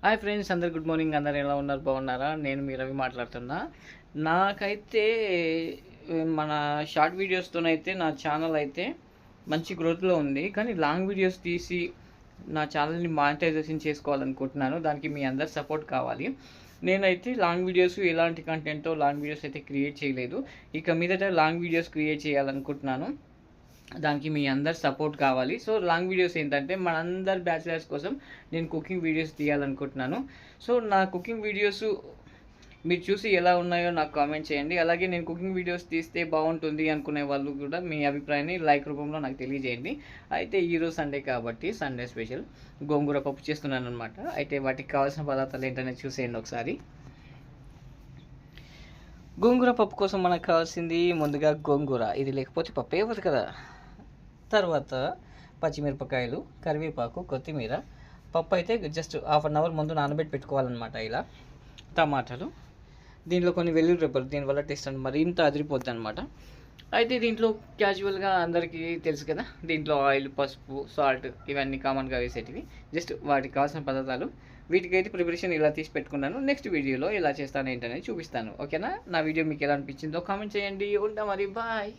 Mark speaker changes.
Speaker 1: Hi friends, అందరు good morning. అందరు ఎలా ఉన్నారు? బాగున్నారా? నేను మీ రవి మాట్లాడుతున్నా. నాకైతే మన షార్ట్ వీడియోస్తోనైతే నా ఛానల్ అయితే మంచి గ్రోత్లో ఉంది. కానీ లాంగ్ వీడియోస్ తీసి నా ఛానల్ని మానిటైజేషన్ చేసుకోవాలనుకుంటున్నాను. దానికి మీ అందరు సపోర్ట్ కావాలి. నేనైతే లాంగ్ వీడియోస్ ఎలాంటి కంటెంట్తో లాంగ్ వీడియోస్ అయితే క్రియేట్ చేయలేదు. ఇక మీదట లాంగ్ వీడియోస్ క్రియేట్ చేయాలనుకుంటున్నాను. దానికి మీ అందరు సపోర్ట్ కావాలి. సో లాంగ్ వీడియోస్ ఏంటంటే మనందరు బ్యాచిలర్స్ కోసం నేను కుకింగ్ వీడియోస్ తీయాలనుకుంటున్నాను. సో నా కుకింగ్ వీడియోస్ మీరు చూసి ఎలా ఉన్నాయో నాకు కామెంట్ చేయండి. అలాగే నేను కుకింగ్ వీడియోస్ తీస్తే బాగుంటుంది అనుకునే వాళ్ళు కూడా మీ అభిప్రాయాన్ని లైక్ రూపంలో నాకు తెలియజేయండి. అయితే ఈరోజు సండే కాబట్టి సండే స్పెషల్ గోంగూర పప్పు చేస్తున్నాను అనమాట. అయితే వాటికి కావాల్సిన పదార్థాలు ఏంటనే చూసేయండి ఒకసారి. గోంగూర పప్పు కోసం మనకు కావాల్సింది ముందుగా గోంగూర, ఇది లేకపోతే పప్పు అవ్వదు కదా. తర్వాత పచ్చిమిరపకాయలు, కరివేపాకు, కొత్తిమీర. పప్పు అయితే జస్ట్ హాఫ్ అన్ అవర్ ముందు నానబెట్టి పెట్టుకోవాలన్నమాట. ఇలా టమాటాలు, దీంట్లో కొన్ని వెల్లుల్లి రెబ్బలు, దీనివల్ల టేస్ట్ అని మరి ఇంత అదిరిపోద్ది అనమాట. అయితే దీంట్లో క్యాజువల్గా అందరికీ తెలుసు కదా, దీంట్లో ఆయిల్, పసుపు, సాల్ట్ ఇవన్నీ కామన్గా వేసేటివి. జస్ట్ వాటికి కావాల్సిన పదార్థాలు. వీటికైతే ప్రిపరేషన్ ఇలా తీసి పెట్టుకున్నాను. నెక్స్ట్ వీడియోలో ఎలా చేస్తాను ఏంటనేది చూపిస్తాను. ఓకేనా? నా వీడియో మీకు ఎలా అనిపించిందో కామెంట్ చేయండి. ఉంటా మరి, బాయ్.